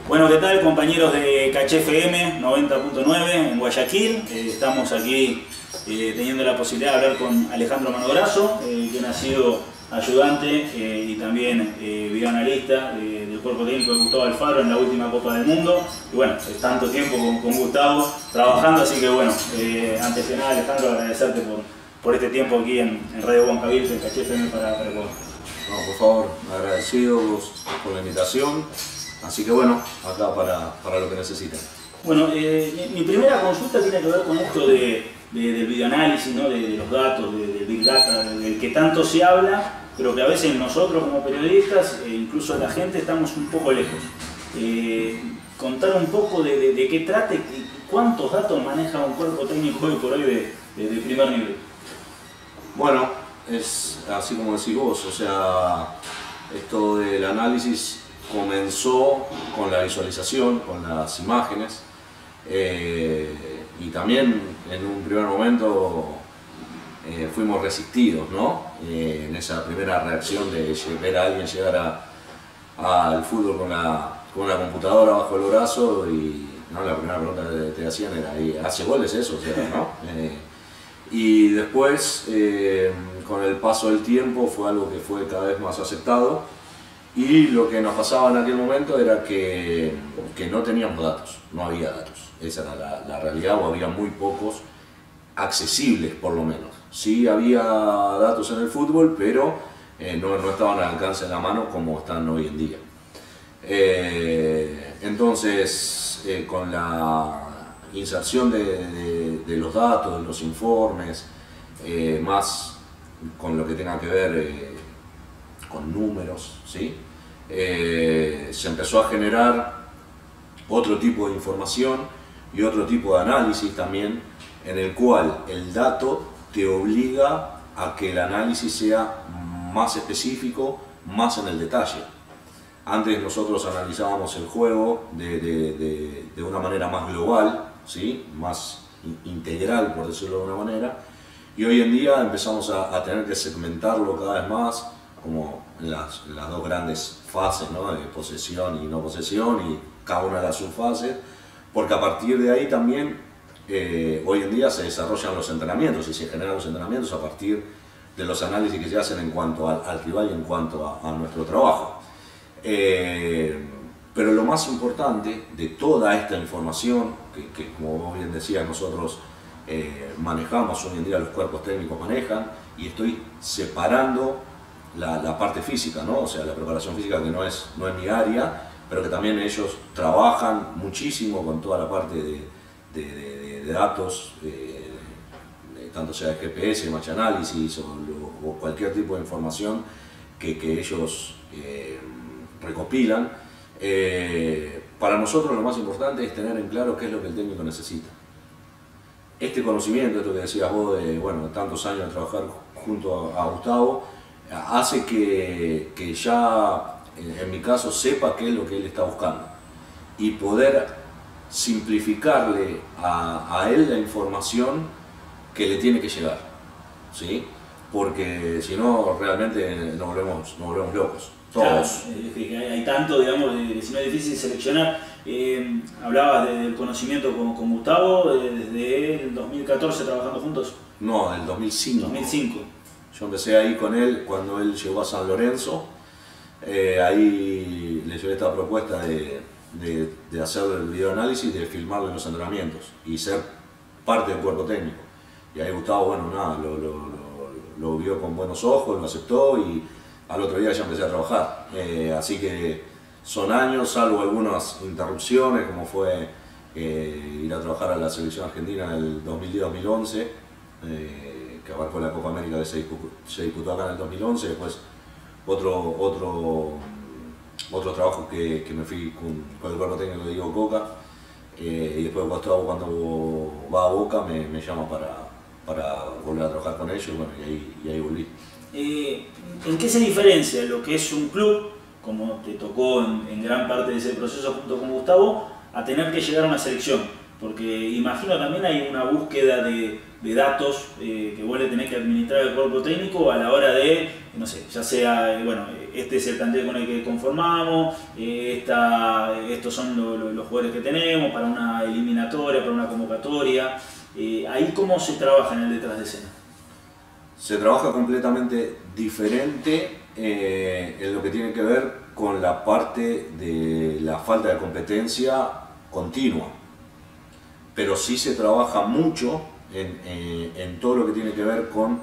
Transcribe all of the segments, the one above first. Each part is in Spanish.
Bueno, ¿qué tal, compañeros de Caché FM 90.9 en Guayaquil? Estamos aquí teniendo la posibilidad de hablar con Alejandro Manograzo, quien ha sido ayudante y también videoanalista del cuerpo técnico de Gustavo Alfaro en la última Copa del Mundo. Y bueno, tanto tiempo con Gustavo trabajando, así que bueno, antes que nada, Alejandro, agradecerte por este tiempo aquí en Radio Huancabil, en Caché FM para el juego. No, por favor, agradecidos por la invitación. Así que bueno, acá para lo que necesiten. Bueno, mi primera consulta tiene que ver con esto del videoanálisis, ¿no? de los datos, del Big Data, del que tanto se habla, pero que a veces nosotros como periodistas, incluso la gente, estamos un poco lejos. Contar un poco de qué trata y cuántos datos maneja un cuerpo técnico hoy por hoy de primer nivel. Bueno, es así como decís vos, o sea, esto del análisis comenzó con la visualización, con las imágenes, y también en un primer momento fuimos resistidos, ¿no? En esa primera reacción de ver a alguien llegar al fútbol con la computadora bajo el brazo y ¿no? La primera pregunta que te hacían era ¿y hace goles eso? O sea, ¿no? Y después, con el paso del tiempo, fue algo que fue cada vez más aceptado. Y lo que nos pasaba en aquel momento era que no teníamos datos, no había datos. Esa era la realidad, o había muy pocos accesibles por lo menos. Sí había datos en el fútbol, pero no estaban al alcance de la mano como están hoy en día. Entonces, con la inserción de los datos, de los informes, más con lo que tenga que ver con números, ¿sí? Se empezó a generar otro tipo de información y otro tipo de análisis también, en el cual el dato te obliga a que el análisis sea más específico, más en el detalle. Antes nosotros analizábamos el juego de una manera más global, ¿sí? Más integral, por decirlo de una manera, y hoy en día empezamos a tener que segmentarlo cada vez más, como en las dos grandes fases, ¿no? De posesión y no posesión, y cada una de las subfases, porque a partir de ahí también hoy en día se desarrollan los entrenamientos y se generan los entrenamientos a partir de los análisis que se hacen en cuanto al rival y en cuanto a nuestro trabajo. Pero lo más importante de toda esta información, que como vos bien decías, nosotros manejamos, hoy en día los cuerpos técnicos manejan, y estoy separando la parte física, ¿no? O sea, la preparación física, que no es mi área, pero que también ellos trabajan muchísimo con toda la parte de datos, tanto sea de GPS, match análisis o cualquier tipo de información que ellos recopilan. Para nosotros lo más importante es tener en claro qué es lo que el técnico necesita. Este conocimiento, esto que decías vos de bueno, tantos años de trabajar junto a Gustavo, hace que ya, en mi caso, sepa qué es lo que él está buscando y poder simplificarle a él la información que le tiene que llegar, ¿sí? Porque si no, realmente nos volvemos locos, todos. Claro, hay tanto, digamos, si no es difícil seleccionar. Hablabas del conocimiento con Gustavo desde el 2014 trabajando juntos. No, del 2005. 2005. Yo empecé ahí con él cuando él llegó a San Lorenzo. Ahí le llevé esta propuesta de hacer el videoanálisis, de filmarle los entrenamientos y ser parte del cuerpo técnico. Y ahí Gustavo, bueno, nada, lo vio con buenos ojos, lo aceptó y al otro día ya empecé a trabajar. Así que son años, salvo algunas interrupciones, como fue ir a trabajar a la selección argentina en el 2010-2011. Que abarcó la Copa América, que se disputó acá en el 2011, después otro trabajo que me fui con el cuerpo técnico de Diego Coca, y después Gustavo, cuando va a Boca, me llama para volver a trabajar con ellos, bueno, y ahí volví. ¿En qué se diferencia lo que es un club, como te tocó en gran parte de ese proceso junto con Gustavo, a tener que llegar a una selección? Porque imagino también hay una búsqueda de datos que vos le tenés que administrar al cuerpo técnico a la hora de no sé, ya sea, bueno, este es el plantel con el que conformamos, estos son los jugadores que tenemos para una eliminatoria, para una convocatoria. Ahí, ¿cómo se trabaja en el detrás de escena? Se trabaja completamente diferente en lo que tiene que ver con la parte de la falta de competencia continua, pero sí se trabaja mucho en todo lo que tiene que ver con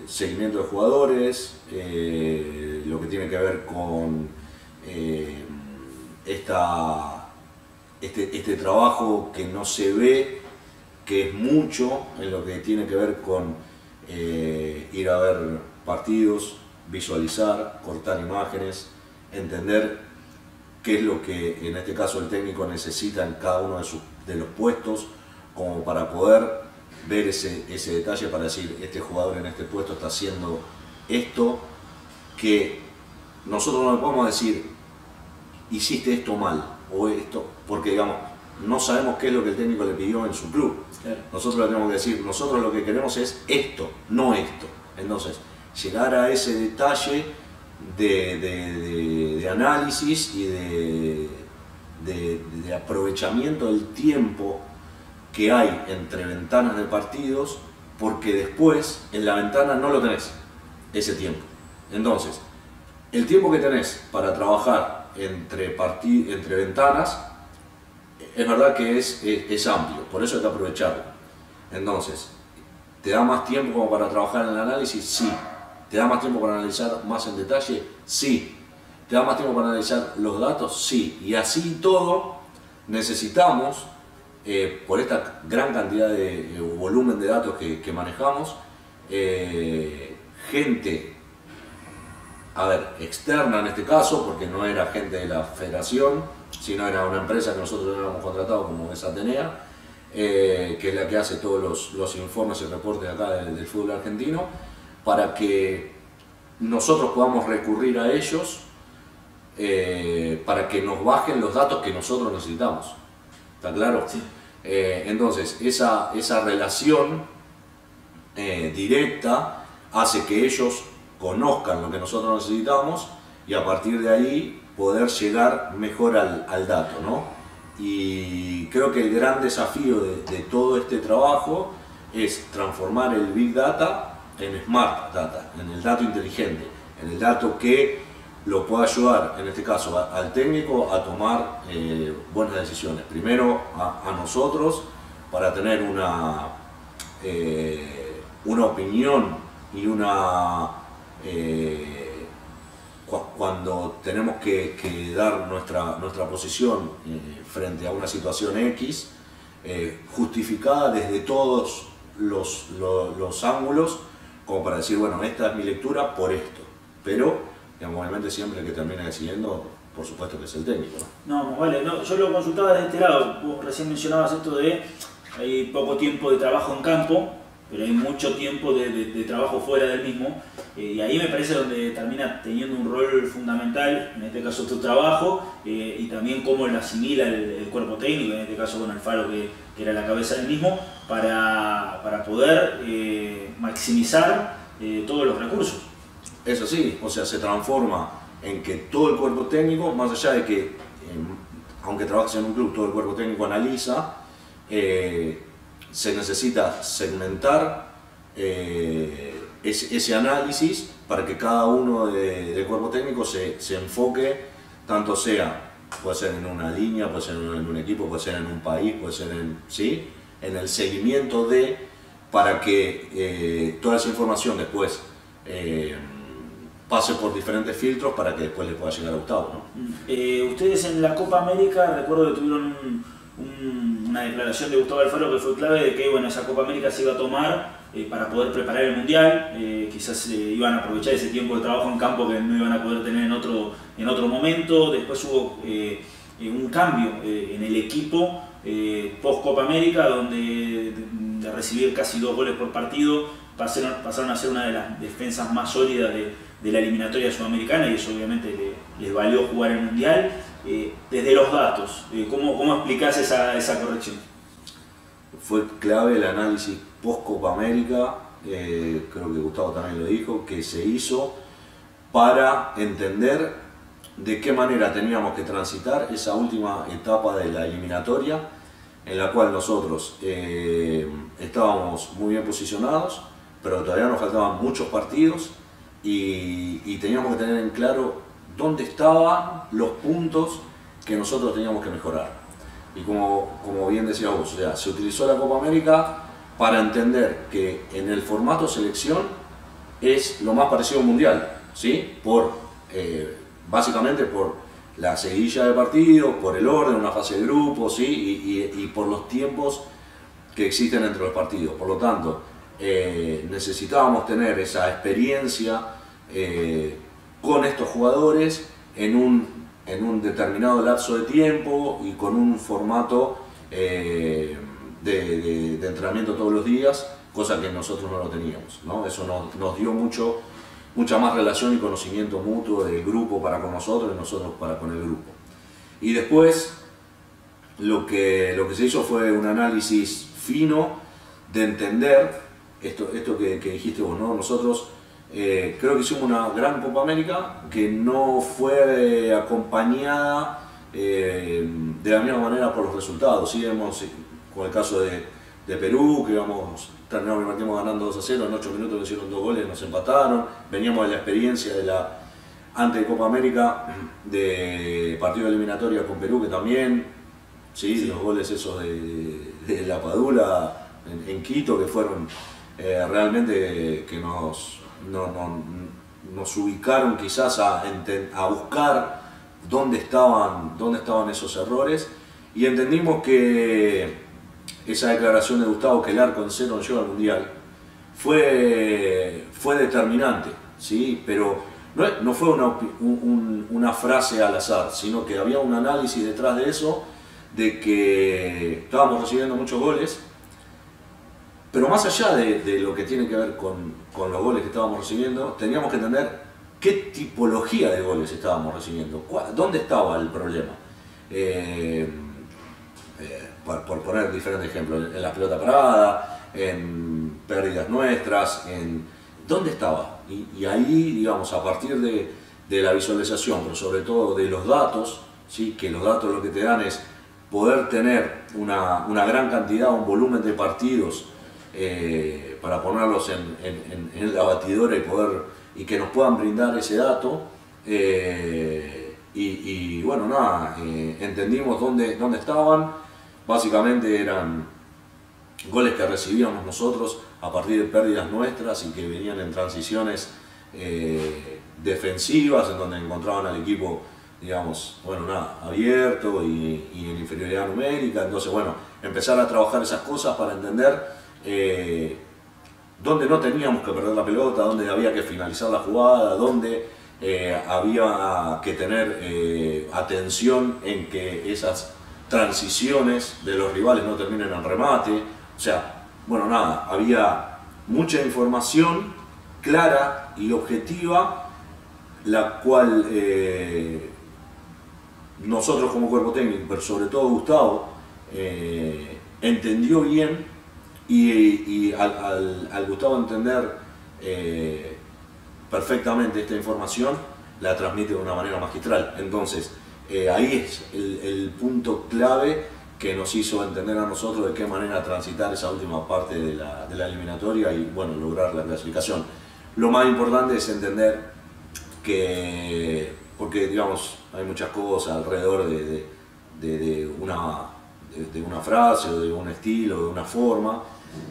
seguimiento de jugadores, lo que tiene que ver con este trabajo que no se ve, que es mucho en lo que tiene que ver con ir a ver partidos, visualizar, cortar imágenes, entender qué es lo que en este caso el técnico necesita en cada uno de los puestos, como para poder ver ese detalle para decir, este jugador en este puesto está haciendo esto, que nosotros no le podemos decir, hiciste esto mal, o esto, porque digamos, no sabemos qué es lo que el técnico le pidió en su club. Claro. Nosotros le tenemos que decir, nosotros lo que queremos es esto, no esto. Entonces, llegar a ese detalle de análisis y de aprovechamiento del tiempo que hay entre ventanas de partidos, porque después en la ventana no lo tenés, ese tiempo. Entonces, el tiempo que tenés para trabajar entre ventanas, es verdad que es amplio, por eso hay que aprovecharlo. Entonces, ¿te da más tiempo como para trabajar en el análisis? Sí. ¿Te da más tiempo para analizar más en detalle? Sí. ¿Te da más tiempo para analizar los datos? Sí. Y así todo, necesitamos, por esta gran cantidad de volumen de datos que manejamos, gente, a ver, externa en este caso, porque no era gente de la federación, sino era una empresa que nosotros habíamos contratado como es Atenea, que es la que hace todos los informes y reportes acá del fútbol argentino, para que nosotros podamos recurrir a ellos para que nos bajen los datos que nosotros necesitamos. ¿Está claro? Sí. Entonces, esa relación directa hace que ellos conozcan lo que nosotros necesitamos y a partir de ahí poder llegar mejor al dato, ¿no? Y creo que el gran desafío de todo este trabajo es transformar el Big Data en Smart Data, en el dato inteligente, en el dato que lo pueda ayudar, en este caso, al técnico a tomar buenas decisiones. Primero a nosotros, para tener una opinión y cuando tenemos que dar nuestra posición frente a una situación X, justificada desde todos los ángulos, como para decir, bueno, esta es mi lectura por esto, pero digamos, obviamente siempre el que termina decidiendo, por supuesto que es el técnico, ¿no? No, vale, no, yo lo consultaba desde este lado. Vos recién mencionabas esto de hay poco tiempo de trabajo en campo, pero hay mucho tiempo de trabajo fuera del mismo, y ahí me parece donde termina teniendo un rol fundamental, en este caso tu trabajo, y también cómo lo asimila el cuerpo técnico, en este caso con Alfaro que era la cabeza del mismo, para poder maximizar todos los recursos. Eso sí, o sea, se transforma en que todo el cuerpo técnico, más allá de que, aunque trabajes en un club, todo el cuerpo técnico analiza, se necesita segmentar ese análisis para que cada uno del cuerpo técnico se enfoque, tanto sea, puede ser en una línea, puede ser en un equipo, puede ser en un país, puede ser en el seguimiento para que toda esa información después pase por diferentes filtros para que después le pueda llegar a Gustavo, ¿no? Ustedes en la Copa América, recuerdo que tuvieron una declaración de Gustavo Alfaro que fue clave de que, bueno, esa Copa América se iba a tomar para poder preparar el Mundial, quizás iban a aprovechar ese tiempo de trabajo en campo que no iban a poder tener en otro momento. Después hubo un cambio en el equipo post Copa América, donde de recibir casi 2 goles por partido pasaron a ser una de las defensas más sólidas de la eliminatoria sudamericana, y eso obviamente les valió jugar el Mundial. Desde los datos, ¿cómo explicás esa corrección? Fue clave el análisis post Copa América creo que Gustavo también lo dijo, que se hizo para entender de qué manera teníamos que transitar esa última etapa de la eliminatoria, en la cual nosotros estábamos muy bien posicionados, pero todavía nos faltaban muchos partidos y teníamos que tener en claro dónde estaban los puntos que nosotros teníamos que mejorar. Y como bien decías vos, o sea, se utilizó la Copa América para entender que en el formato selección es lo más parecido a un mundial, ¿sí? Básicamente por la seguidilla de partidos, por el orden, una fase de grupo, ¿sí? y por los tiempos que existen entre los partidos. Por lo tanto, necesitábamos tener esa experiencia con estos jugadores en un determinado lapso de tiempo y con un formato de entrenamiento todos los días, cosa que nosotros no lo teníamos, ¿no? Eso nos dio mucha más relación y conocimiento mutuo del grupo para con nosotros y nosotros para con el grupo. Y después lo que se hizo fue un análisis fino de entender esto que dijiste vos, ¿no? Nosotros creo que hicimos una gran Copa América que no fue acompañada de la misma manera por los resultados. Sí, con el caso de Perú, que terminamos el partido ganando 2-0, en 8 minutos le hicieron 2 goles, nos empataron. Veníamos de la experiencia antes de Copa América, de partido eliminatorio con Perú, que también, sí, los goles esos de la Padula en Quito, que fueron realmente que nos ubicaron quizás a buscar dónde estaban esos errores, y entendimos que esa declaración de Gustavo, que el arco en cero no llega al mundial, fue determinante, ¿sí? Pero no fue una frase al azar, sino que había un análisis detrás de eso, de que estábamos recibiendo muchos goles, pero más allá de lo que tiene que ver con los goles que estábamos recibiendo, teníamos que entender qué tipología de goles estábamos recibiendo, dónde estaba el problema. Por poner diferentes ejemplos, en la pelota parada, en pérdidas nuestras, ¿dónde estaba? Y ahí, digamos, a partir de la visualización, pero sobre todo de los datos, ¿sí? Que los datos lo que te dan es poder tener una gran cantidad, un volumen de partidos para ponerlos en la batidora y que nos puedan brindar ese dato. Y bueno, nada, entendimos dónde estaban. Básicamente eran goles que recibíamos nosotros a partir de pérdidas nuestras y que venían en transiciones defensivas, en donde encontraban al equipo, digamos, bueno, nada, abierto y en inferioridad numérica. Entonces, bueno, empezar a trabajar esas cosas para entender dónde no teníamos que perder la pelota, dónde había que finalizar la jugada, dónde había que tener atención en que esas transiciones de los rivales no terminen en remate. O sea, bueno, nada, había mucha información clara y objetiva, la cual nosotros como cuerpo técnico, pero sobre todo Gustavo, entendió bien, y al Gustavo entender perfectamente esta información, la transmite de una manera magistral. Entonces, ahí es el punto clave que nos hizo entender a nosotros de qué manera transitar esa última parte de la eliminatoria y, bueno, lograr la clasificación. Lo más importante es entender que, porque, digamos, hay muchas cosas alrededor de una frase o de un estilo, de una forma,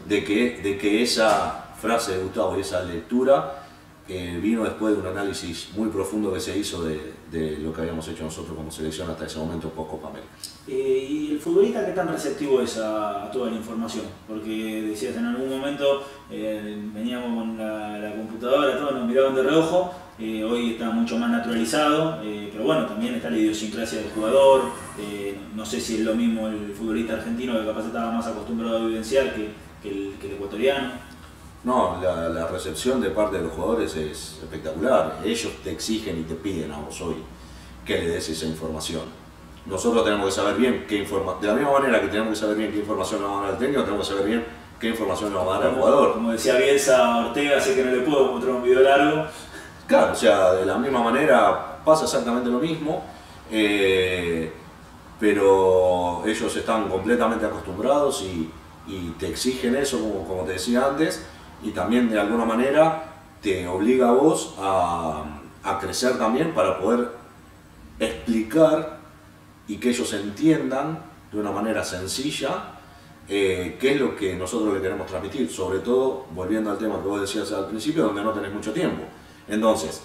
de que esa frase de Gustavo y esa lectura vino después de un análisis muy profundo que se hizo de lo que habíamos hecho nosotros como selección hasta ese momento post Copa América. ¿Y el futbolista qué tan receptivo es a toda la información? Porque decías en algún momento, veníamos con la computadora, todos nos miraban de reojo, hoy está mucho más naturalizado, pero bueno, también está la idiosincrasia del jugador, no sé si es lo mismo el futbolista argentino, que capaz estaba más acostumbrado a vivenciar que el ecuatoriano. No, la recepción de parte de los jugadores es espectacular. Ellos te exigen y te piden a vos hoy que le des esa información. Nosotros tenemos que saber bien qué información, de la misma manera que tenemos que saber bien qué información le vamos a dar al técnico, tenemos que saber bien ¿qué información le vamos a dar al jugador? Como decía Bielsa a Ortega, sé que no le puedo mostrar un video largo. Claro, o sea, de la misma manera pasa exactamente lo mismo, pero ellos están completamente acostumbrados y te exigen eso, como te decía antes, y también de alguna manera te obliga a vos a crecer también para poder explicar y que ellos entiendan de una manera sencilla qué es lo que nosotros le queremos transmitir, sobre todo volviendo al tema que vos decías al principio, donde no tenés mucho tiempo. Entonces,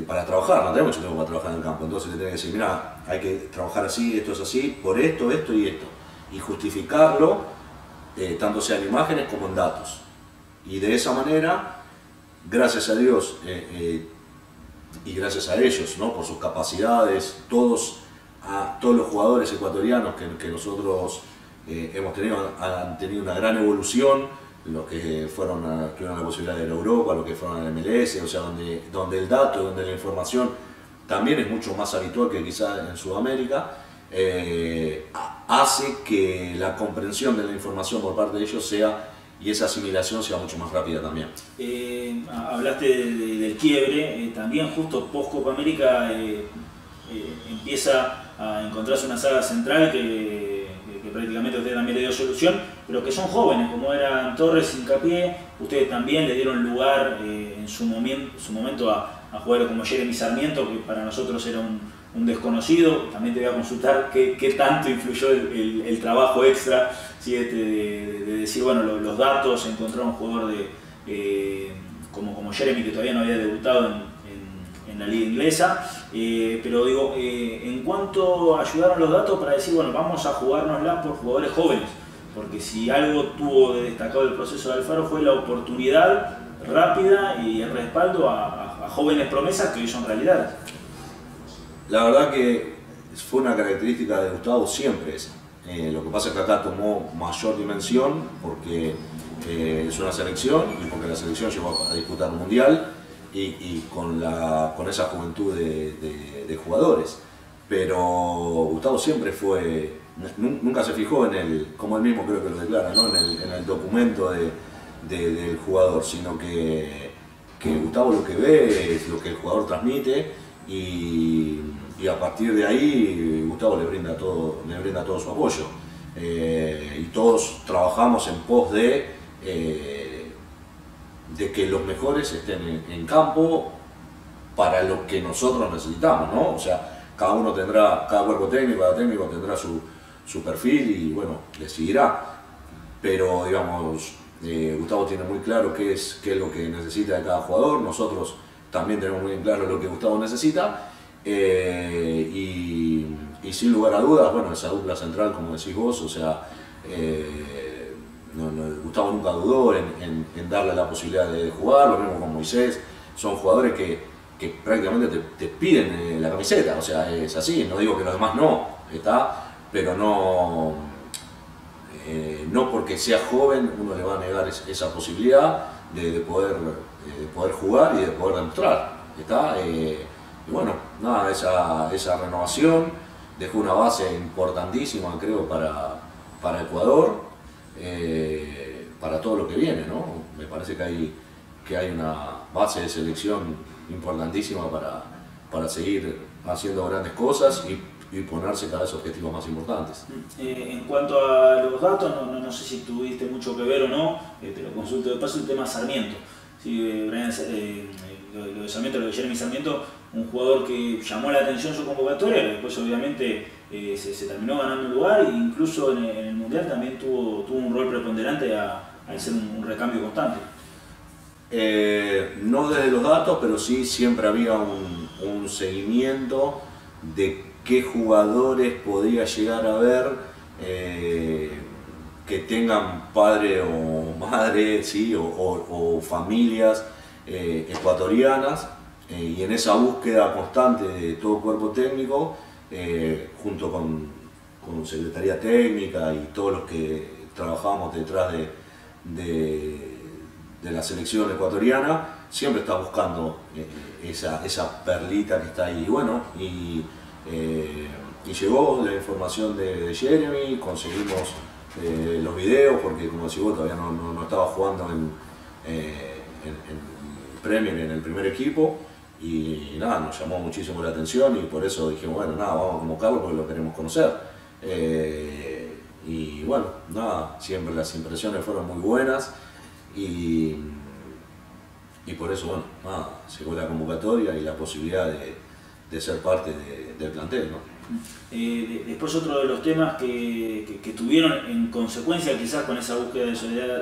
para trabajar, no tenés mucho tiempo para trabajar en el campo, entonces te tenés que decir, mira, hay que trabajar así, esto es así, por esto, esto y esto, y justificarlo, tanto sea en imágenes como en datos. Y de esa manera, gracias a Dios y gracias a ellos, ¿no? Por sus capacidades, todos los jugadores ecuatorianos que nosotros hemos tenido, han tenido una gran evolución, los que tuvieron la posibilidad de ir a Europa, los que fueron al MLS, o sea, donde el dato, donde la información también es mucho más habitual que quizás en Sudamérica, hace que la comprensión de la información por parte de ellos y esa asimilación sea mucho más rápida también. Hablaste del quiebre, también justo post Copa América empieza a encontrarse una saga central que prácticamente usted también le dio solución, pero que son jóvenes, como eran Torres, Hincapié. Ustedes también le dieron lugar en su momento a jugadores como Jeremy Sarmiento, que para nosotros era un desconocido. También te voy a consultar qué tanto influyó el trabajo extra, ¿sí? de decir, bueno, los datos, encontrar un jugador como Jeremy, que todavía no había debutado en la liga inglesa, pero digo, en cuanto ayudaron los datos para decir, bueno, vamos a jugárnosla por jugadores jóvenes, porque si algo tuvo de destacado el proceso de Alfaro fue la oportunidad rápida y el respaldo a jóvenes promesas que hoy son realidades. La verdad que fue una característica de Gustavo siempre esa. Lo que pasa es que acá tomó mayor dimensión porque es una selección y porque la selección llegó a disputar un mundial y con esa juventud de jugadores. Pero Gustavo siempre nunca se fijó como él mismo creo que lo declara, ¿no? en el documento del jugador, sino que Gustavo lo que ve es lo que el jugador transmite y a partir de ahí Gustavo le brinda todo su apoyo. Y todos trabajamos en pos de que los mejores estén en campo para lo que nosotros necesitamos, ¿no? O sea, cada cuerpo técnico, cada técnico tendrá su perfil y bueno, le seguirá. Pero digamos, Gustavo tiene muy claro qué es lo que necesita de cada jugador, nosotros también tenemos muy claro lo que Gustavo necesita. Y sin lugar a dudas, bueno, esa dupla central, como decís vos, o sea, Gustavo nunca dudó en darle la posibilidad de jugar, lo mismo con Moisés. Son jugadores que prácticamente te piden la camiseta, o sea, es así. No digo que los demás no, pero no porque sea joven uno le va a negar esa posibilidad de poder jugar y de poder demostrar, y bueno, nada, esa renovación dejó una base importantísima, creo, para Ecuador, para todo lo que viene, ¿no? Me parece que hay una base de selección importantísima para seguir haciendo grandes cosas y ponerse cada vez objetivos más importantes. En cuanto a los datos, no sé si tuviste mucho que ver o no, te lo consulto de paso, el tema Sarmiento. Sí, lo de Sarmiento, lo de Jeremy Sarmiento, un jugador que llamó la atención su convocatoria, después obviamente se terminó ganando un lugar e incluso en el Mundial también tuvo un rol preponderante al ser un recambio constante. No desde los datos, pero sí siempre había un seguimiento de qué jugadores podía llegar a ver que tengan padre o madre, ¿sí? o familias ecuatorianas, y en esa búsqueda constante de todo cuerpo técnico, junto con Secretaría Técnica y todos los que trabajábamos detrás de la selección ecuatoriana, siempre está buscando esa perlita que está ahí. Bueno, y llegó la información de Jeremy, conseguimos los videos, porque como decís vos, todavía no estaba jugando en Premier, en el primer equipo, y nada, nos llamó muchísimo la atención y por eso dijimos, bueno, nada, vamos a convocarlo porque lo queremos conocer. Y bueno, nada, siempre las impresiones fueron muy buenas y por eso, bueno, nada, llegó la convocatoria y la posibilidad de ser parte del plantel, ¿no? Después otro de los temas que tuvieron en consecuencia quizás con esa búsqueda de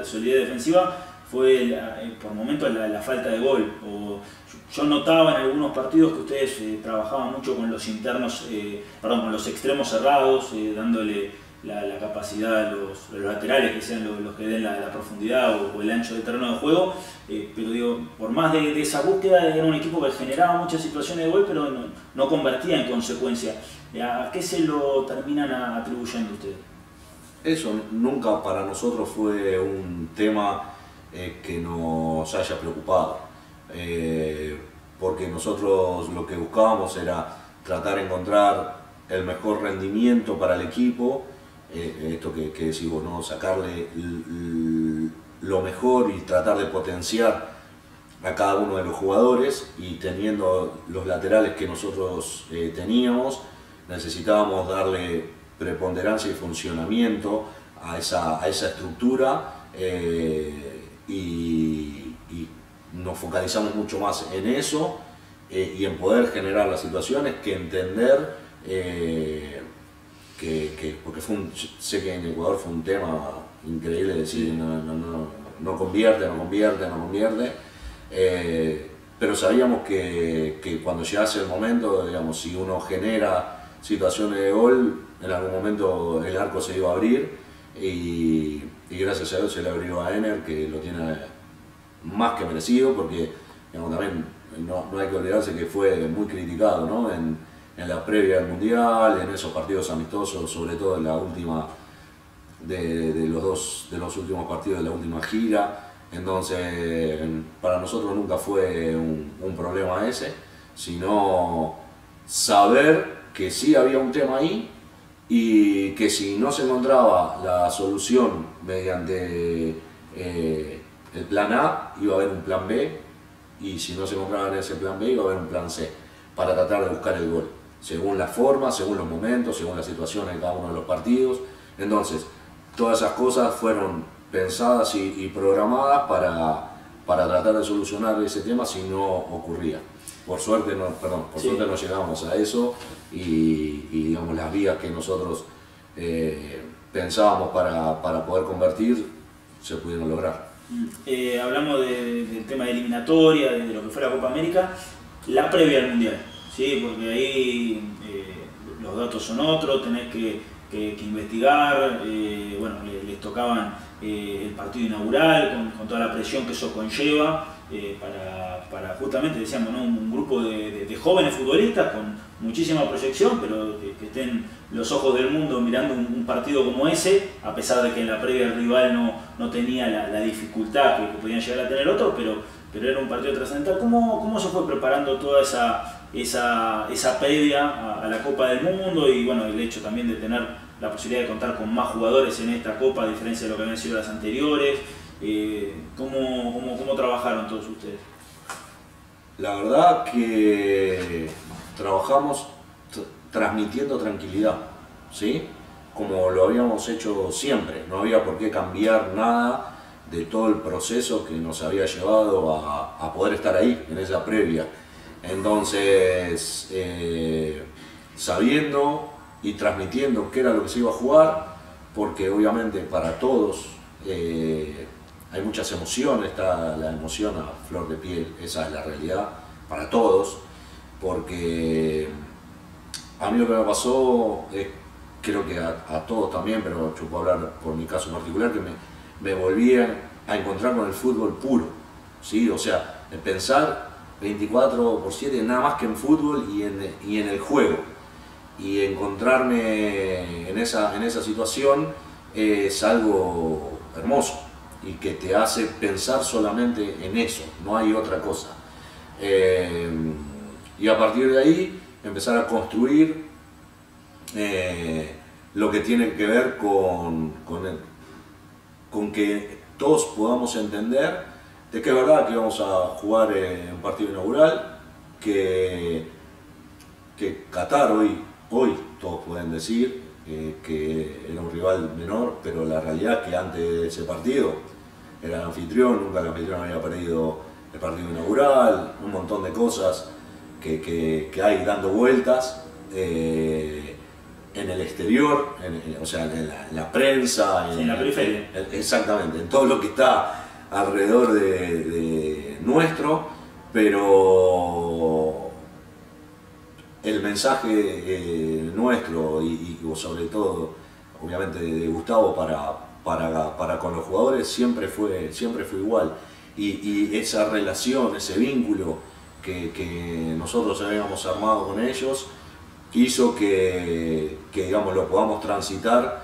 solidez defensiva fue por momentos la falta de gol. Yo notaba en algunos partidos que ustedes trabajaban mucho con los internos, con los extremos cerrados, dándole la capacidad a los laterales que sean los que den la profundidad o el ancho del terreno de juego, pero digo, por más de esa búsqueda era un equipo que generaba muchas situaciones de gol pero no convertía en consecuencia. ¿A qué se lo terminan atribuyendo ustedes? Eso nunca para nosotros fue un tema que nos haya preocupado, porque nosotros lo que buscábamos era tratar de encontrar el mejor rendimiento para el equipo, esto que decís vos, ¿no? Sacarle lo mejor y tratar de potenciar a cada uno de los jugadores, y teniendo los laterales que nosotros teníamos, necesitábamos darle preponderancia y funcionamiento a esa estructura, y nos focalizamos mucho más en eso y en poder generar las situaciones que entender porque sé que en Ecuador fue un tema increíble decir no convierte, pero sabíamos que cuando llegase el momento, digamos, si uno genera situaciones de gol, en algún momento el arco se iba a abrir, y gracias a Dios se le abrió a Ener, que lo tiene más que merecido, porque digamos, también no hay que olvidarse que fue muy criticado, ¿no? En la previa del Mundial, en esos partidos amistosos, sobre todo en la última de los últimos partidos de la última gira. Entonces, para nosotros nunca fue un problema ese, sino saber que sí había un tema ahí y que si no se encontraba la solución mediante el plan A, iba a haber un plan B, y si no se encontraba en ese plan B, iba a haber un plan C, para tratar de buscar el gol, según la forma, según los momentos, según las situaciones de cada uno de los partidos. Entonces, todas esas cosas fueron pensadas y programadas para tratar de solucionar ese tema si no ocurría. Por suerte no llegamos a eso, y digamos, las vías que nosotros pensábamos para poder convertir se pudieron lograr. Hablamos del tema de eliminatoria, de lo que fue la Copa América, la previa al Mundial, ¿sí? Porque ahí los datos son otros, tenés que investigar, bueno, les tocaban el partido inaugural con toda la presión que eso conlleva, para justamente, decíamos, ¿no? Un grupo de jóvenes futbolistas con muchísima proyección, pero que estén los ojos del mundo mirando un partido como ese, a pesar de que en la previa el rival no tenía la dificultad que podían llegar a tener otros, pero era un partido trascendental. ¿Cómo se fue preparando toda esa previa a la Copa del Mundo, y bueno, el hecho también de tener la posibilidad de contar con más jugadores en esta Copa, a diferencia de lo que habían sido las anteriores? ¿Cómo trabajaron todos ustedes? La verdad que trabajamos transmitiendo tranquilidad, ¿sí? Como lo habíamos hecho siempre. No había por qué cambiar nada de todo el proceso que nos había llevado a poder estar ahí, en esa previa. Entonces, sabiendo y transmitiendo qué era lo que se iba a jugar, porque obviamente para todos hay muchas emociones, está la emoción a flor de piel, esa es la realidad para todos, porque a mí lo que me pasó, creo que a todos también, pero yo puedo hablar por mi caso particular, que me volví a encontrar con el fútbol puro, ¿sí? O sea, de pensar 24/7 nada más que en fútbol y en el juego, y encontrarme en esa situación es algo hermoso y que te hace pensar solamente en eso, no hay otra cosa. Y a partir de ahí empezar a construir lo que tiene que ver con que todos podamos entender de que es verdad que vamos a jugar un partido inaugural, que Qatar hoy todos pueden decir que era un rival menor, pero la realidad es que antes de ese partido era el anfitrión, nunca el anfitrión había perdido el partido inaugural, un montón de cosas que hay dando vueltas en el exterior, o sea, en la prensa, en la periferia. Exactamente, en todo lo que está alrededor de nuestro, pero el mensaje nuestro y sobre todo, obviamente, de Gustavo para con los jugadores siempre fue igual. Y esa relación, ese vínculo que nosotros habíamos armado con ellos hizo que digamos, lo podamos transitar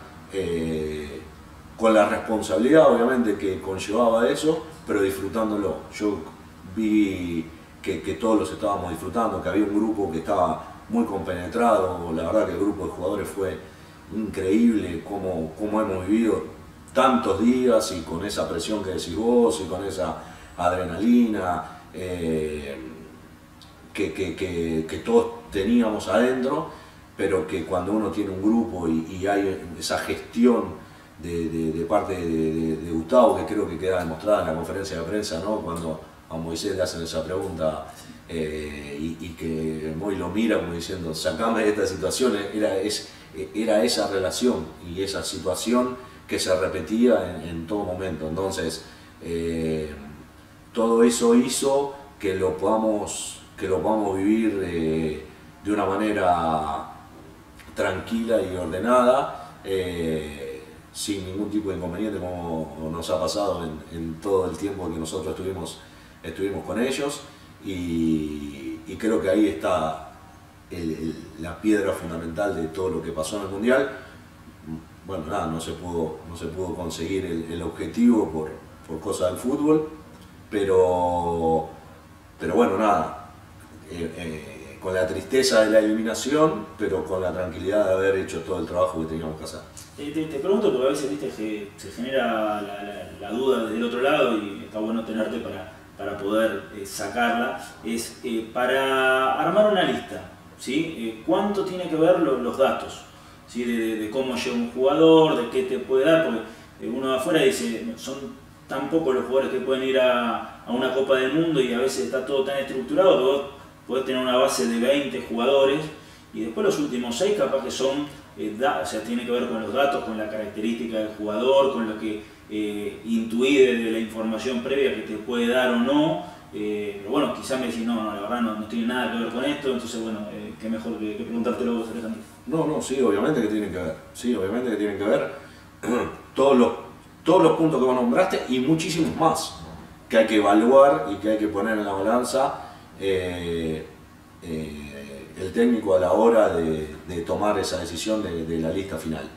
con la responsabilidad, obviamente, que conllevaba eso, pero disfrutándolo. Yo vi que todos los estábamos disfrutando, que había un grupo que estaba muy compenetrado. La verdad que el grupo de jugadores fue increíble cómo hemos vivido tantos días y con esa presión que decís vos y con esa adrenalina que todos teníamos adentro, pero que cuando uno tiene un grupo y hay esa gestión de parte de Gustavo, que creo que queda demostrada en la conferencia de prensa, ¿no? Cuando a Moisés le hacen esa pregunta y que Moy lo mira como diciendo, sacame de esta situación, era esa relación y esa situación que se repetía en todo momento. Entonces, todo eso hizo que lo podamos vivir de una manera tranquila y ordenada, sin ningún tipo de inconveniente, como nos ha pasado en todo el tiempo que nosotros estuvimos con ellos, y creo que ahí está la piedra fundamental de todo lo que pasó en el Mundial. Bueno, nada, no se pudo conseguir el objetivo por cosas del fútbol, pero bueno, nada, con la tristeza de la eliminación, pero con la tranquilidad de haber hecho todo el trabajo que teníamos que hacer. Te pregunto porque a veces, viste, que se genera la duda desde el otro lado y está bueno tenerte para poder sacarla. Es para armar una lista, ¿sí? ¿Cuánto tiene que ver los datos? ¿Sí? De cómo llega un jugador, de qué te puede dar, porque uno de afuera dice, son tan pocos los jugadores que pueden ir a una Copa del Mundo y a veces está todo tan estructurado que vos podés tener una base de 20 jugadores y después los últimos 6 capaz que son, o sea, tiene que ver con los datos, con la característica del jugador, con lo que intuí de la información previa que te puede dar o no. Pero bueno, quizás me decís, no, la verdad no tiene nada que ver con esto, entonces bueno, qué mejor que preguntártelo vos, Alejandro. No, sí, obviamente que tienen que ver, sí, obviamente que tienen que ver todos los puntos que vos nombraste y muchísimos más que hay que evaluar y que hay que poner en la balanza el técnico a la hora de tomar esa decisión de la lista final.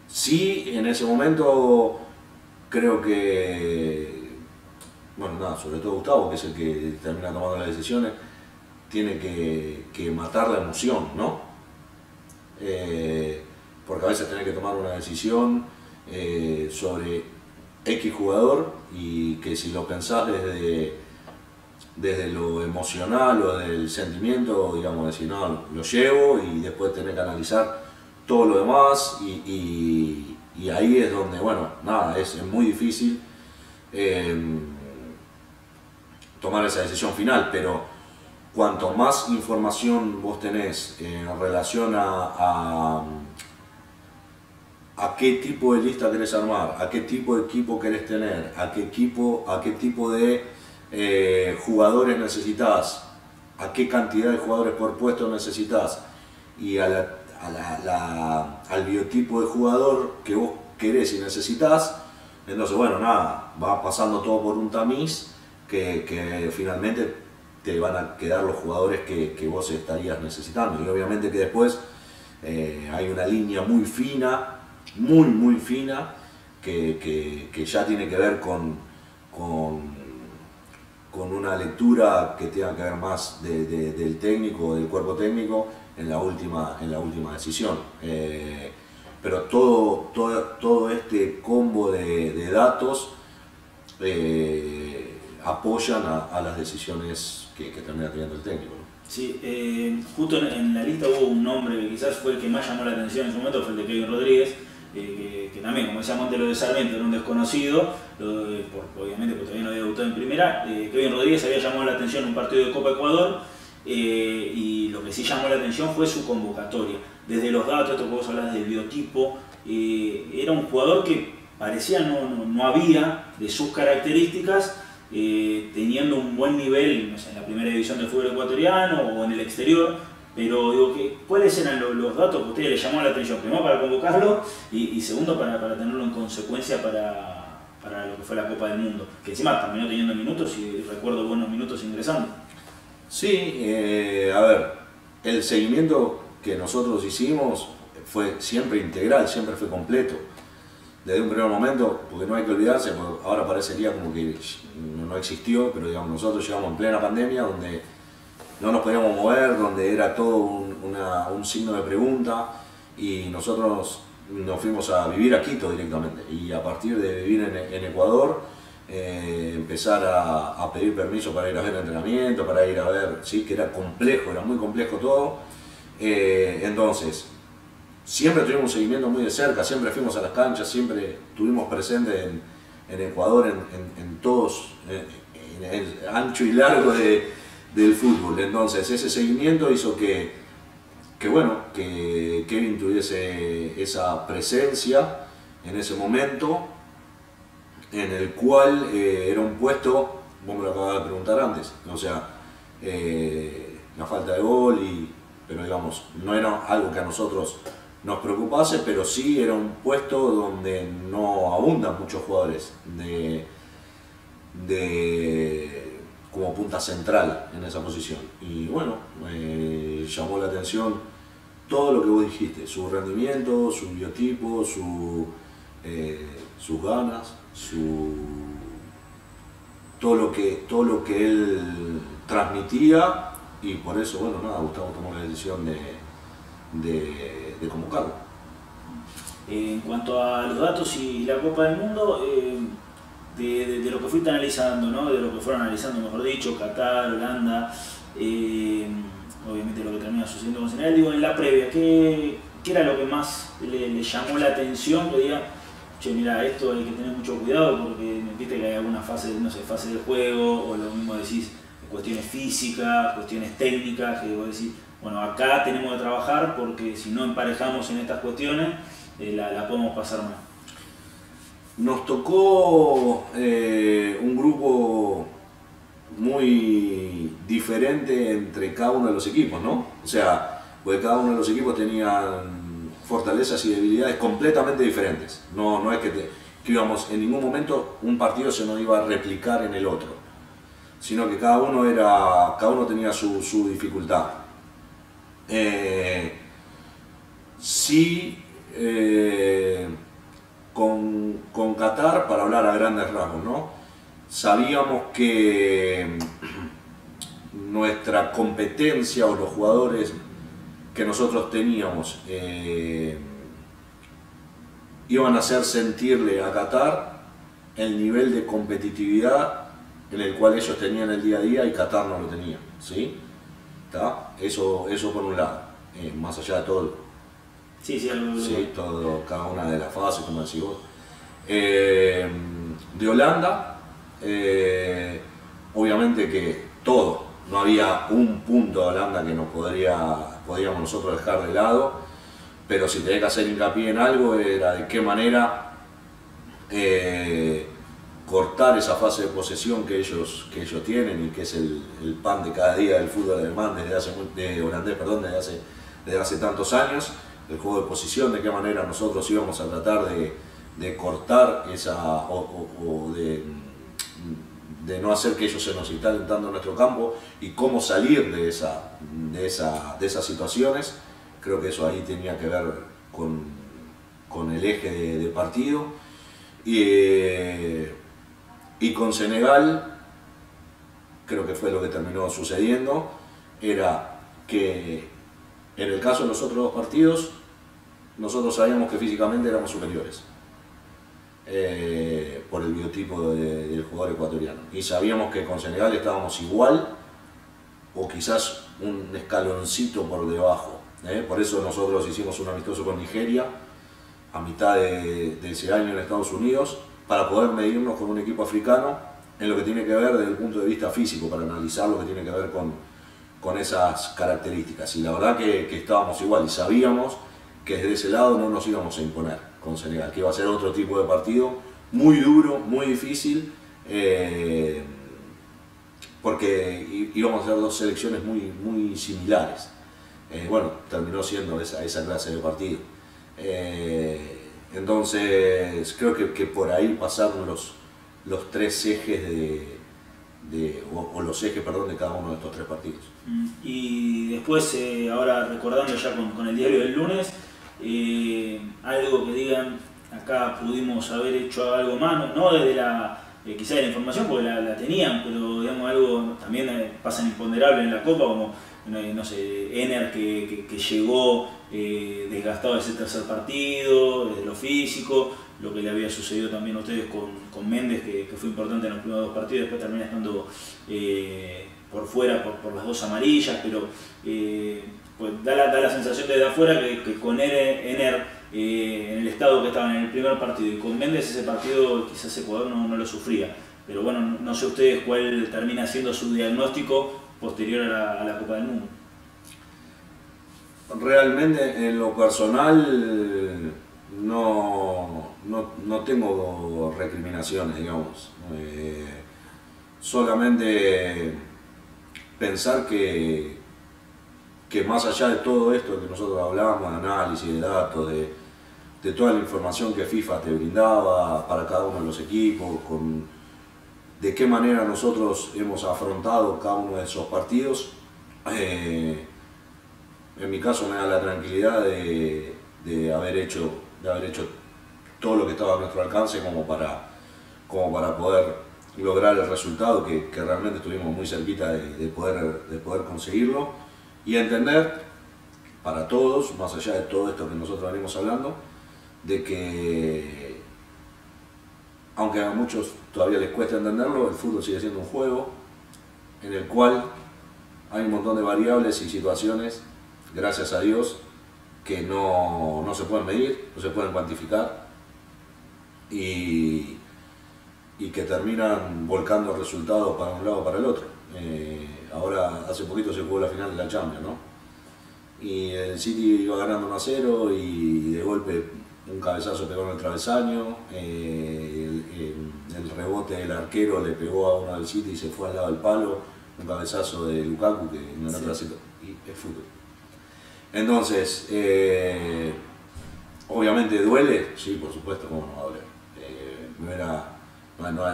Sí, en ese momento creo que, bueno, nada, sobre todo Gustavo, que es el que termina tomando las decisiones, tiene que matar la emoción, ¿no? Porque a veces tenés que tomar una decisión sobre X jugador y que si lo pensás desde lo emocional o del sentimiento, digamos, decir, no, lo llevo, y después tenés que analizar todo lo demás y ahí es donde, bueno, nada, es muy difícil tomar esa decisión final, pero cuanto más información vos tenés en relación a qué tipo de lista querés armar, a qué tipo de equipo querés tener, a qué tipo de jugadores necesitas, a qué cantidad de jugadores por puesto necesitas y al biotipo de jugador que vos querés y necesitas, entonces bueno, nada, va pasando todo por un tamiz que finalmente te van a quedar los jugadores que vos estarías necesitando, y obviamente que después hay una línea muy fina, muy fina, que ya tiene que ver con una lectura que tenga que ver más del técnico, del cuerpo técnico, en la última decisión. Pero todo este combo de datos apoyan a las decisiones que termina teniendo el técnico, ¿no? Sí, justo en la lista hubo un nombre que quizás fue el que más llamó la atención en su momento, fue el de Kevin Rodríguez, que también, como decíamos antes, lo de Sarmiento era un desconocido, obviamente porque todavía no había debutado en primera. Kevin Rodríguez había llamado la atención en un partido de Copa Ecuador, y lo que sí llamó la atención fue su convocatoria. Desde los datos, esto que vos hablás del biotipo, era un jugador que parecía no había de sus características, teniendo un buen nivel, no sé, en la primera división del fútbol ecuatoriano o en el exterior. Pero digo, ¿cuáles eran los datos que a ustedes les llamó la atención? Primero para convocarlo y segundo para tenerlo en consecuencia para lo que fue la Copa del Mundo, que encima terminó teniendo minutos y recuerdo buenos minutos ingresando. Sí, a ver, el seguimiento que nosotros hicimos fue siempre integral, siempre fue completo. Desde un primer momento, porque no hay que olvidarse, ahora parecería como que no existió, pero digamos, nosotros llegamos en plena pandemia donde no nos podíamos mover, donde era todo un signo de pregunta, y nosotros nos fuimos a vivir a Quito directamente, y a partir de vivir en Ecuador, empezar a pedir permiso para ir a ver entrenamiento, para ir a ver, sí, que era complejo, era muy complejo todo. Entonces, siempre tuvimos un seguimiento muy de cerca, siempre fuimos a las canchas, siempre estuvimos presentes en Ecuador, en todos, en el ancho y largo del fútbol. Entonces ese seguimiento hizo que Kevin tuviese esa presencia en ese momento, en el cual era un puesto, vos me lo acabas de preguntar antes, o sea, la falta de gol, pero digamos, no era algo que a nosotros nos preocupase, pero sí era un puesto donde no abundan muchos jugadores como punta central en esa posición. Y bueno, llamó la atención todo lo que vos dijiste, su rendimiento, su biotipo, sus ganas, todo lo que él transmitía, y por eso, bueno, nada, Gustavo tomó la decisión de convocarlo. En cuanto a los datos y la Copa del Mundo, de lo que fuiste analizando, ¿no? De lo que fueron analizando, mejor dicho, Qatar, Holanda, obviamente lo que termina sucediendo con Senegal, digo, en la previa, ¿qué era lo que más le llamó la atención? Que diga, che, mira, esto hay que tener mucho cuidado porque viste que hay algunas fases, no sé, fase del juego, o lo mismo decís, cuestiones físicas, cuestiones técnicas, que vos decís, bueno, acá tenemos que trabajar porque si no emparejamos en estas cuestiones, la podemos pasar mal. Nos tocó un grupo muy diferente entre cada uno de los equipos, ¿no? O sea, porque cada uno de los equipos tenían fortalezas y debilidades completamente diferentes. No es que íbamos, en ningún momento un partido se nos iba a replicar en el otro, sino que cada uno tenía su dificultad. Sí, con Qatar, para hablar a grandes rasgos, ¿no? Sabíamos que nuestra competencia o los jugadores que nosotros teníamos iban a hacer sentirle a Qatar el nivel de competitividad en el cual ellos tenían el día a día y Qatar no lo tenía, ¿sí? ¿Tá? Eso por un lado, más allá de todo. Sí, cada una de las fases, como decís vos. De Holanda, obviamente que todo, no había un punto de Holanda que podríamos nosotros dejar de lado, pero si tenía que hacer hincapié en algo era de qué manera cortar esa fase de posesión que ellos tienen y que es el pan de cada día del fútbol alemán holandés, desde hace tantos años. El juego de posición, de qué manera nosotros íbamos a tratar de cortar esa o de no hacer que ellos se nos instalen tanto en nuestro campo y cómo salir de esas situaciones. Creo que eso ahí tenía que ver con el eje de partido. Y con Senegal, creo que fue lo que terminó sucediendo, era que En el caso de los otros dos partidos, nosotros sabíamos que físicamente éramos superiores por el biotipo del jugador ecuatoriano. Y sabíamos que con Senegal estábamos igual o quizás un escaloncito por debajo. Por eso nosotros hicimos un amistoso con Nigeria a mitad de ese año en Estados Unidos para poder medirnos con un equipo africano en lo que tiene que ver desde el punto de vista físico, para analizar lo que tiene que ver con esas características. Y la verdad que estábamos igual y sabíamos que desde ese lado no nos íbamos a imponer con Senegal, que iba a ser otro tipo de partido, muy duro, muy difícil, porque íbamos a ser dos selecciones muy similares. Bueno, terminó siendo esa clase de partido. Entonces creo que por ahí pasaron los tres ejes o los ejes, perdón, de cada uno de estos tres partidos. Y después, ahora recordando ya con el diario del lunes, algo que digan, acá pudimos haber hecho algo más, no desde quizá de la información, porque la tenían, pero digamos algo también pasa imponderable en la Copa, como no sé, Ener que llegó desgastado de ese tercer partido, desde lo físico, lo que le había sucedido también a ustedes con Méndez, que fue importante en los primeros dos partidos, después termina estando por fuera por las dos amarillas, pero pues da la sensación desde afuera que con Ener en el estado que estaban en el primer partido y con Méndez ese partido quizás Ecuador no lo sufría. Pero bueno, no sé ustedes cuál termina siendo su diagnóstico posterior a la Copa del Mundo. Realmente en lo personal no tengo recriminaciones, digamos. Solamente pensar que más allá de todo esto que nosotros hablábamos, de análisis, de datos, de toda la información que FIFA te brindaba para cada uno de los equipos, de qué manera nosotros hemos afrontado cada uno de esos partidos, en mi caso me da la tranquilidad de haber hecho todo lo que estaba a nuestro alcance como para poder lograr el resultado que realmente estuvimos muy cerquita de poder conseguirlo, y entender para todos, más allá de todo esto que nosotros venimos hablando, de que aunque a muchos todavía les cuesta entenderlo, el fútbol sigue siendo un juego en el cual hay un montón de variables y situaciones, gracias a Dios, que no se pueden medir, no se pueden cuantificar y que terminan volcando resultados para un lado o para el otro. Ahora, hace poquito se jugó la final de la Champions, ¿no? Y el City iba ganando 1-0 y de golpe un cabezazo pegó en el travesaño, el rebote del arquero le pegó a uno del City y se fue al lado del palo, un cabezazo de Lukaku que no era trasito, y es fútbol. Entonces, obviamente duele, sí, por supuesto, cómo no va a doler.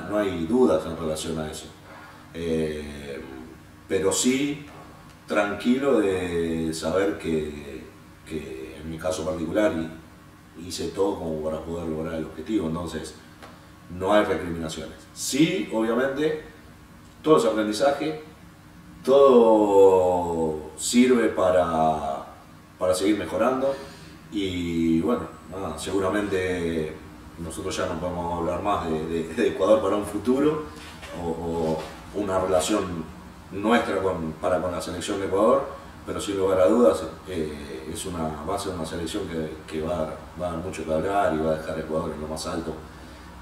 No hay dudas en relación a eso. Pero sí tranquilo de saber que en mi caso particular hice todo como para poder lograr el objetivo, entonces no hay recriminaciones. Sí, obviamente, todo ese aprendizaje, todo sirve para seguir mejorando y bueno, seguramente nosotros ya no podemos hablar más de Ecuador para un futuro o una relación nuestra para con la selección de Ecuador, pero sin lugar a dudas va a ser una selección que va a dar mucho que hablar y va a dejar a Ecuador en lo más alto,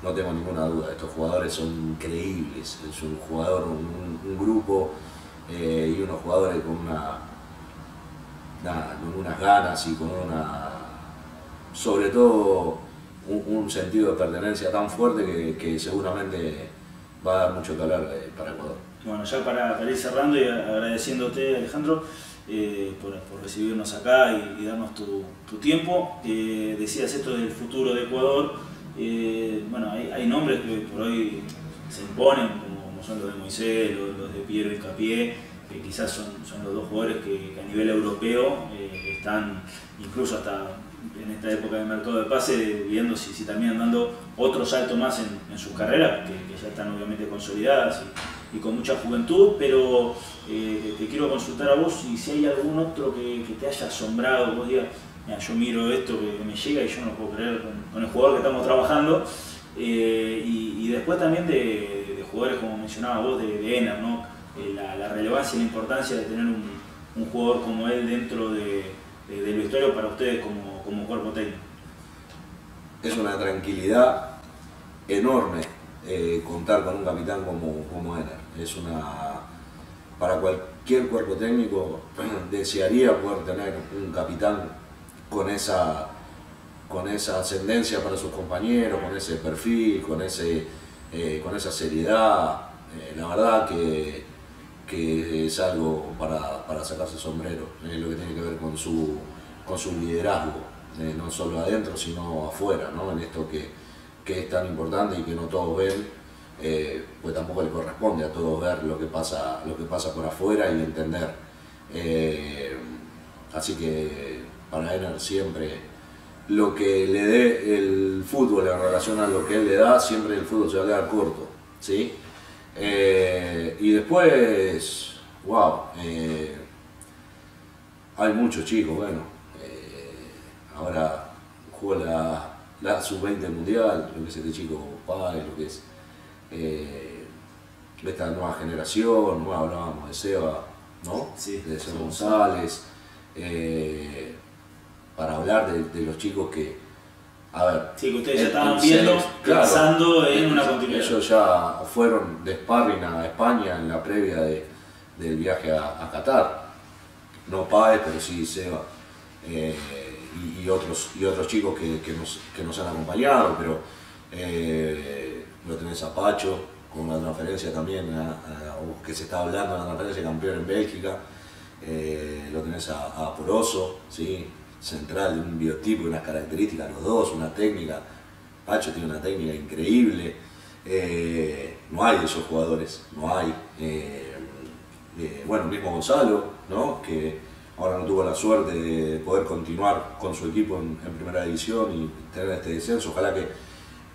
no tengo ninguna duda. Estos jugadores son increíbles, es un jugador, un grupo y unos jugadores con unas ganas y con sobre todo un sentido de pertenencia tan fuerte que seguramente va a dar mucho que hablar para Ecuador. Bueno, ya para ir cerrando y agradeciéndote, Alejandro, por recibirnos acá y darnos tu tiempo. Decías esto del futuro de Ecuador. Bueno, hay nombres que por hoy se imponen, como son los de Moisés, los de Piero Hincapié, que quizás son los dos jugadores que a nivel europeo están incluso hasta en esta época de mercado de pase, viendo si también dando otro salto más en sus carreras, que ya están obviamente consolidadas y con mucha juventud, pero te quiero consultar a vos si hay algún otro que te haya asombrado, vos digas, mira, yo miro esto que me llega y yo no puedo creer con el jugador que estamos trabajando, y después también de jugadores como mencionaba vos, de Ener, ¿no? La relevancia y la importancia de tener un jugador como él dentro del vestuario para ustedes como cuerpo técnico. Es una tranquilidad enorme contar con un capitán como Ener. Para cualquier cuerpo técnico desearía poder tener un capitán con esa ascendencia para sus compañeros, con ese perfil, con esa seriedad. La verdad que es algo para sacarse el sombrero, lo que tiene que ver con su liderazgo, no solo adentro sino afuera, ¿no? En esto que es tan importante y que no todos ven, pues tampoco le corresponde a todos ver lo que pasa por afuera y entender. Así que para Ener siempre lo que le dé el fútbol en relación a lo que él le da, siempre el fútbol se va a quedar corto, ¿sí? Y después, wow, hay muchos chicos, bueno, ahora jugó la sub-20 mundial, lo que es este chico Páez, lo que es esta nueva generación, hablábamos de Seba, ¿no? Sí, de Seba González, para hablar de los chicos que, a ver, sí, que ustedes ya estaban viendo, pensando claro, en una continuidad. Ellos ya fueron de sparring a España en la previa del viaje a Qatar. No Páez, pero sí Seba. Y otros chicos que nos han acompañado, pero lo tenés a Pacho con una transferencia también, que se está hablando de una transferencia campeón en Bélgica. Lo tenés a Poroso, ¿sí? Central de un biotipo y unas características, los dos, una técnica. Pacho tiene una técnica increíble. No hay de esos jugadores, no hay. Bueno, mismo Gonzalo, ¿no? Que ahora no tuvo la suerte de poder continuar con su equipo en primera división y tener este descenso. Ojalá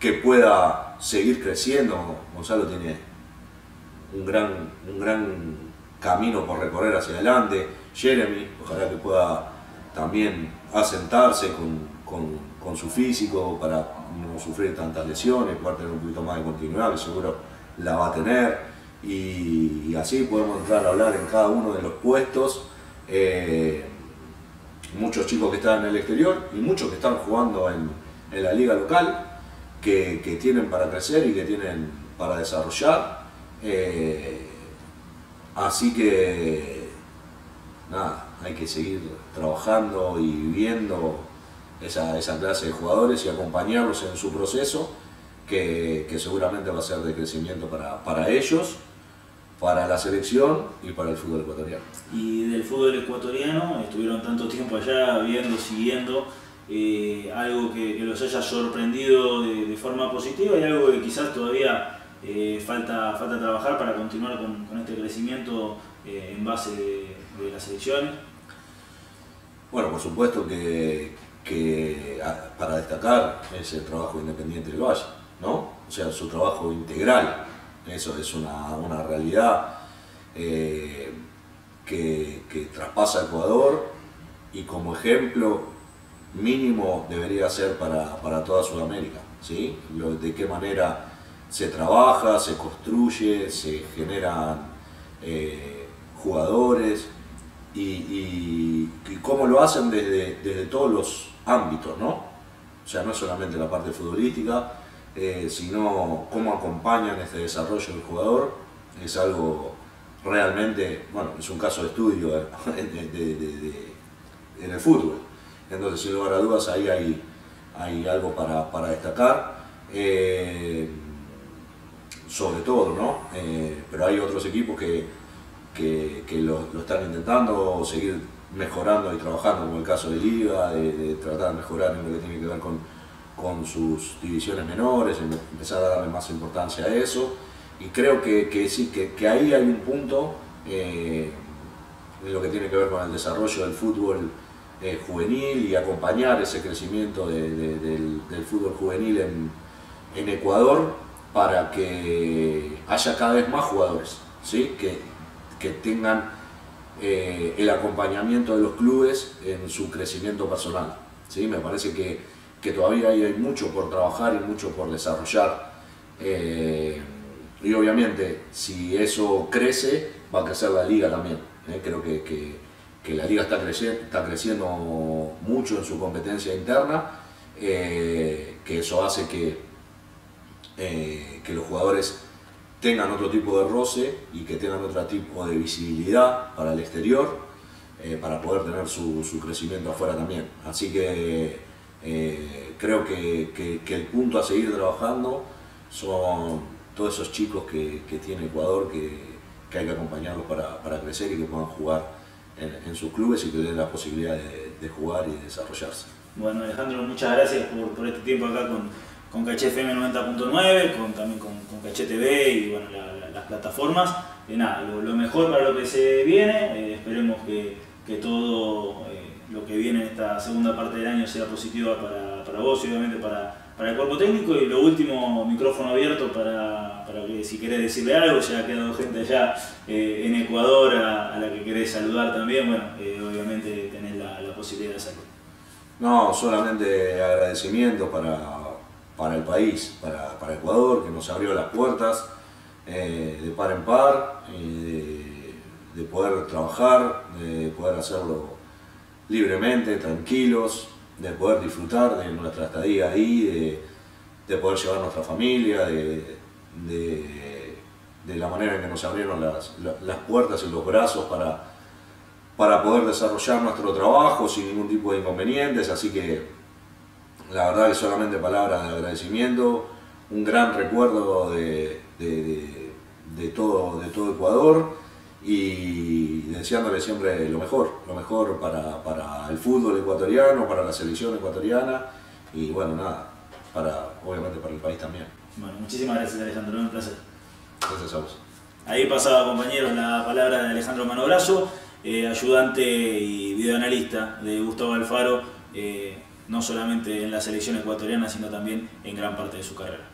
que pueda seguir creciendo. Gonzalo tiene un gran camino por recorrer hacia adelante. Jeremy, ojalá que pueda también asentarse con su físico para no sufrir tantas lesiones, poder tener un poquito más de continuidad, que seguro la va a tener, y así podemos entrar a hablar en cada uno de los puestos. Muchos chicos que están en el exterior y muchos que están jugando en la liga local, que tienen para crecer y que tienen para desarrollar. Así que nada, hay que seguir trabajando y viendo esa clase de jugadores y acompañarlos en su proceso, que seguramente va a ser de crecimiento para ellos, para la selección y para el fútbol ecuatoriano. Y del fútbol ecuatoriano, estuvieron tanto tiempo allá viendo, siguiendo, algo que los haya sorprendido de forma positiva y algo que quizás todavía falta trabajar para continuar con este crecimiento en base de las selecciones. Bueno, por supuesto que para destacar es el trabajo independiente del Valle, ¿no? O sea, su trabajo integral, eso es una realidad que traspasa a Ecuador y como ejemplo mínimo debería ser para toda Sudamérica, ¿sí? De qué manera se trabaja, se construye, se generan jugadores y cómo lo hacen desde todos los ámbitos, ¿no? O sea, no solamente la parte futbolística, sino cómo acompañan este desarrollo del jugador. Es algo realmente, bueno, es un caso de estudio en el fútbol. Entonces, sin lugar a dudas, ahí hay algo para destacar, sobre todo, ¿no? Pero hay otros equipos que lo están intentando seguir mejorando y trabajando, como el caso de Liga, de tratar de mejorar en lo que tiene que ver con sus divisiones menores, empezar a darle más importancia a eso. Y creo que sí, que ahí hay un punto en lo que tiene que ver con el desarrollo del fútbol juvenil y acompañar ese crecimiento del fútbol juvenil en Ecuador para que haya cada vez más jugadores, ¿sí? que tengan el acompañamiento de los clubes en su crecimiento personal, ¿sí? Me parece que todavía hay mucho por trabajar y mucho por desarrollar. Y obviamente, si eso crece, va a crecer la liga también. Creo que la liga está creciendo mucho en su competencia interna, que eso hace que los jugadores tengan otro tipo de roce y que tengan otro tipo de visibilidad para el exterior, para poder tener su crecimiento afuera también. Así que creo que el punto a seguir trabajando son todos esos chicos que tiene Ecuador, que hay que acompañarlos para crecer y que puedan jugar en sus clubes y que den la posibilidad de jugar y de desarrollarse. Bueno, Alejandro, muchas gracias por este tiempo acá con Caché FM 90.9, también con Caché TV y bueno, las plataformas. Nada, lo mejor para lo que se viene, esperemos que todo lo que viene en esta segunda parte del año sea positiva para vos y obviamente para el cuerpo técnico. Y lo último, micrófono abierto para que si querés decirle algo, ya ha quedado gente allá en Ecuador a la que querés saludar también, bueno, obviamente tenés la posibilidad de hacerlo. No, solamente agradecimiento para el país, para Ecuador, que nos abrió las puertas de par en par, de poder trabajar, de poder hacerlo libremente, tranquilos, de poder disfrutar de nuestra estadía ahí, de poder llevar a nuestra familia, de la manera en que nos abrieron las puertas y los brazos para poder desarrollar nuestro trabajo sin ningún tipo de inconvenientes. Así que la verdad que solamente palabras de agradecimiento, un gran recuerdo de todo Ecuador y deseándole siempre lo mejor para el fútbol ecuatoriano, para la selección ecuatoriana y bueno, nada, obviamente para el país también. Bueno, muchísimas gracias, Alejandro, un placer. Gracias a vos. Ahí pasaba, compañeros, la palabra de Alejandro Manograsso, ayudante y videoanalista de Gustavo Alfaro, no solamente en la selección ecuatoriana, sino también en gran parte de su carrera.